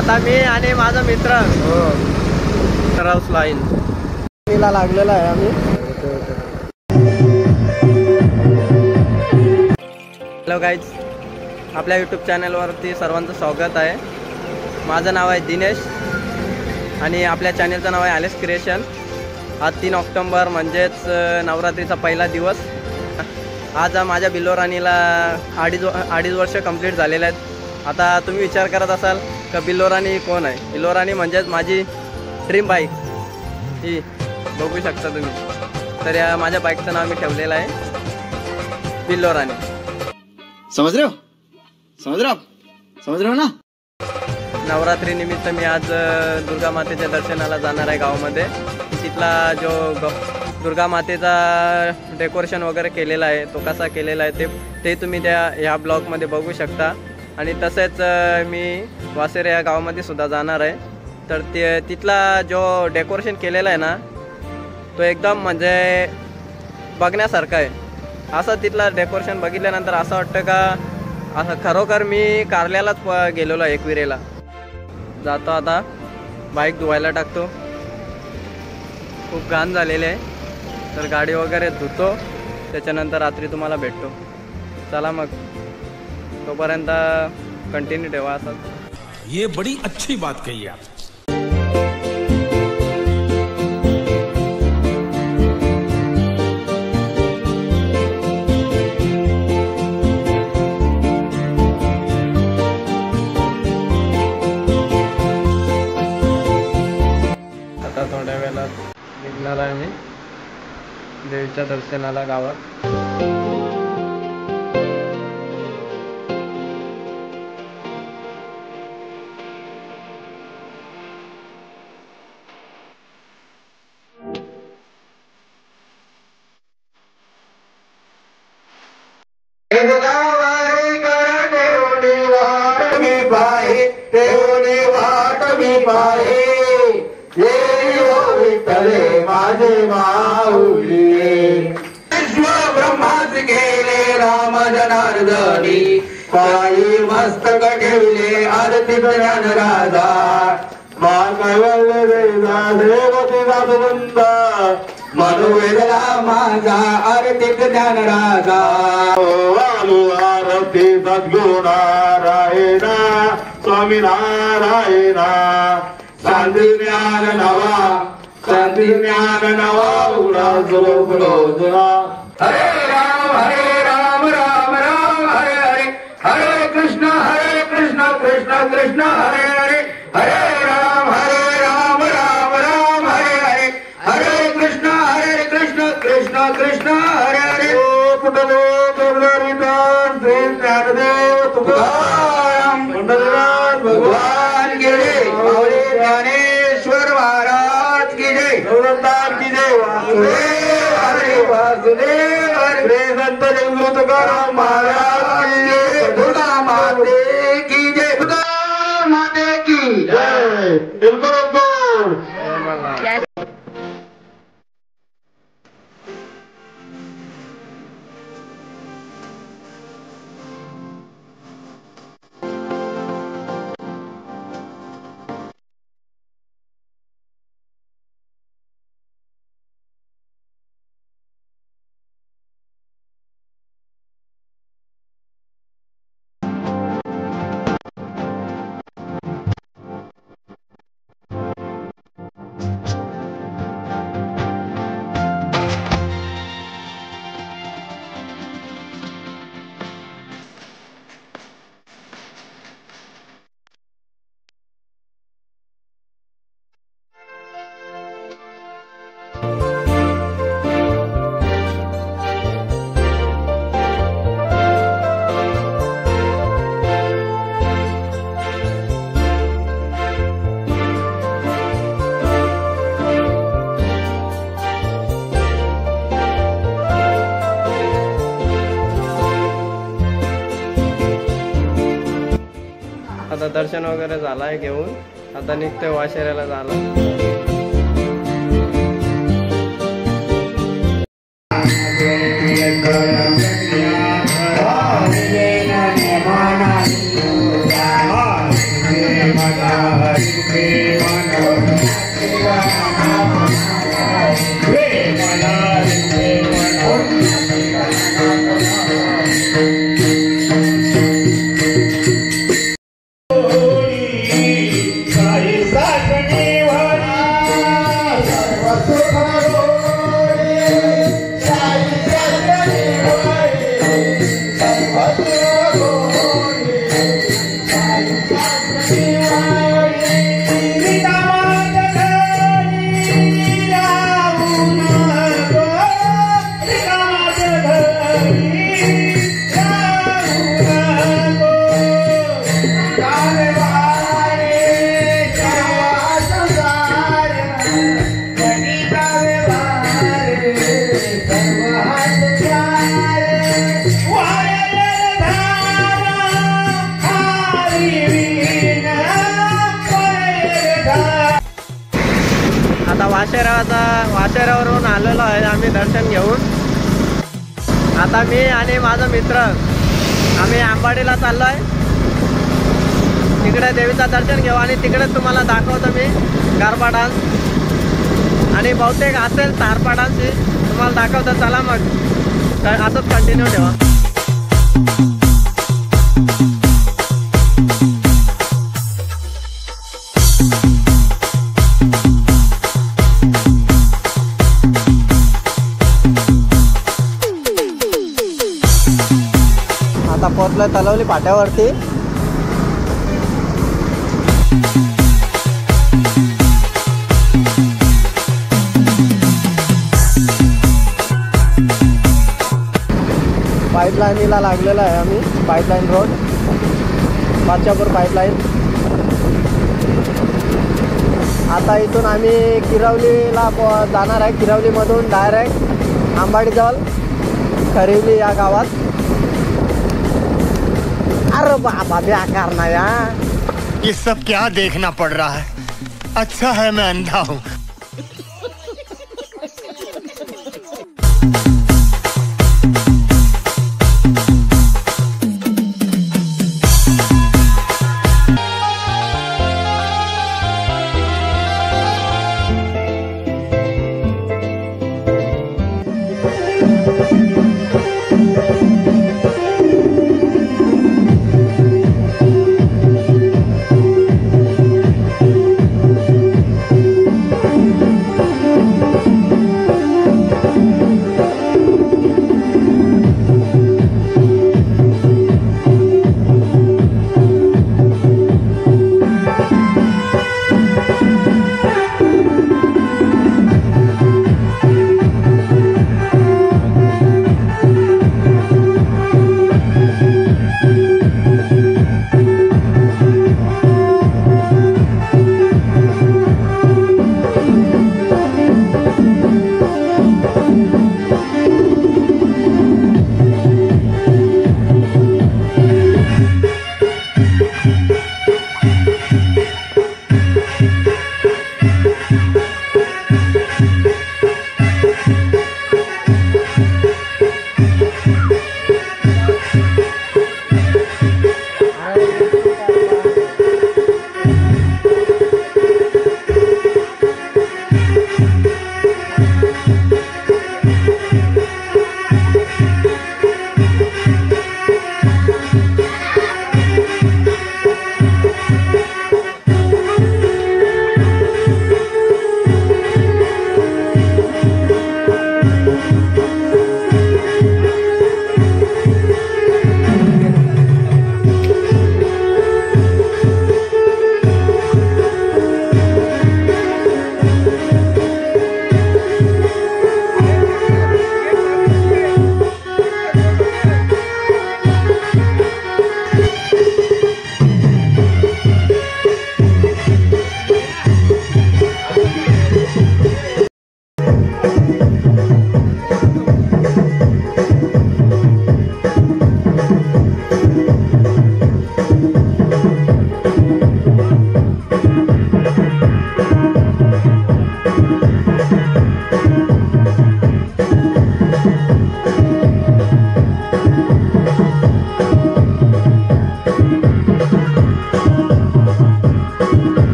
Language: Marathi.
आता मी आणि माझा मित्र लाईन ला लागलेला आहे आम्ही. हॅलो गाईज, आपल्या यूट्यूब चॅनलवरती सर्वांचं स्वागत आहे. माझं नाव आहे दिनेश आणि आपल्या चॅनलचं नाव आहे आलेस क्रिएशन. आज 3 ऑक्टोबर म्हणजेच नवरात्रीचा पहिला दिवस. आज माझ्या बिल्लोराणीला अडीच वर्ष कंप्लीट झालेले आहेत. आता तुम्ही विचार करत असाल का बिल्लोराणी कोण आहे. बिल्लोराणी म्हणजेच माझी ड्रीम बाईक. ही बघू शकता तुम्ही. तर या माझ्या बाईकचं नाव मी ठेवलेलं आहे बिल्लोराणी. समझ रहे हो ना. नवरात्री निमित्त मी आज दुर्गा मातेच्या दर्शनाला जाणार आहे गावामध्ये. तिथला जो दुर्गा मातेचा डेकोरेशन वगैरे केलेला आहे तो कसा केलेला आहे ते तुम्ही ह्या ब्लॉगमध्ये बघू शकता. आणि तसेच मी वासेरे या गावामध्ये सुद्धा जाणार आहे. तर तिथला जो डेकोरेशन केलेला आहे ना तो एकदम म्हणजे बघण्यासारखा आहे. असं तिथला डेकोरेशन बघितल्यानंतर असं वाटतं का असं खरोखर मी कारल्यालाच गेलेलो आहे एकविरेला. जातो आता बाईक धुवायला टाकतो. खूप घाण झालेले आहे तर गाडी वगैरे धुतो, त्याच्यानंतर रात्री तुम्हाला भेटतो. चला मग, तोपर्यंत कंटिन्यू ठेवा असं. ये बड़ी अच्छी बात कही आप. आता थोड्या वेळात निघणार आहे मी देवीच्या दर्शनाला गावात. माझे माऊली विश्व ब्रह्माच गेले राम जनार्दनी, पायी मस्तक ठेवले आरती ज्ञान राजा. मा कैवल्य वेदा देवती जातवंता, मनोवेदला माझा आरती ज्ञान राजा. आरती सद्गुरु नारायणा स्वामी नारायणा. शांती ज्ञान नवा, शांती ज्ञान नवा उडा स्वरूप रोजना. हरे राम राम राम हरे हरे, हरे कृष्ण कृष्ण कृष्ण हरे हरे. हरे राम राम राम हरे हरे, हरे कृष्ण कृष्ण कृष्ण हरे हरे. श्री ज्ञानदेव तुकाराम पंढरीनाथ भगवान की जय. माऊली ज्ञानेश्वर महाराज की जय. गौरवदास की जय. वासुदेव हरे वासुदेव हरे. श्री संत जगद्गुरु तुकाराम महाराज की जय. दुर्गा माते की जय. दुर्गा माते की जय. बिल्कुल आता दर्शन वगैरे झालं आहे घेऊन. आता निघतोय वाशेऱ्याला झालं. Bye. आता वाशेरावरून आलेलो आहे आम्ही दर्शन घेऊन. आता मी आणि माझा मित्र आम्ही आंबाडीला चाललो आहे. तिकडे देवीचं दर्शन घेऊ आणि तिकडे तुम्हाला दाखवतो मी गरबा डान्स आणि बहुतेक असेल तारपा डान्स तुम्हाला दाखवतो. चला मग असंच कंटिन्यू ठेवा. आता पोहोचलोय तलवली फाट्यावरती. पाईपलाईनीला लागलेला आहे आम्ही. Pipeline road, Badshahpur pipeline. आता इथून आम्ही किरवलीला जाणार आहे. किरवलीमधून डायरेक्ट आंबाडीजवळ खरिवली या गावात. अरे बाबा बेकार ना यार, ये सब क्या देखना पड़ रहा है. अच्छा है मैं अंधा हूँ.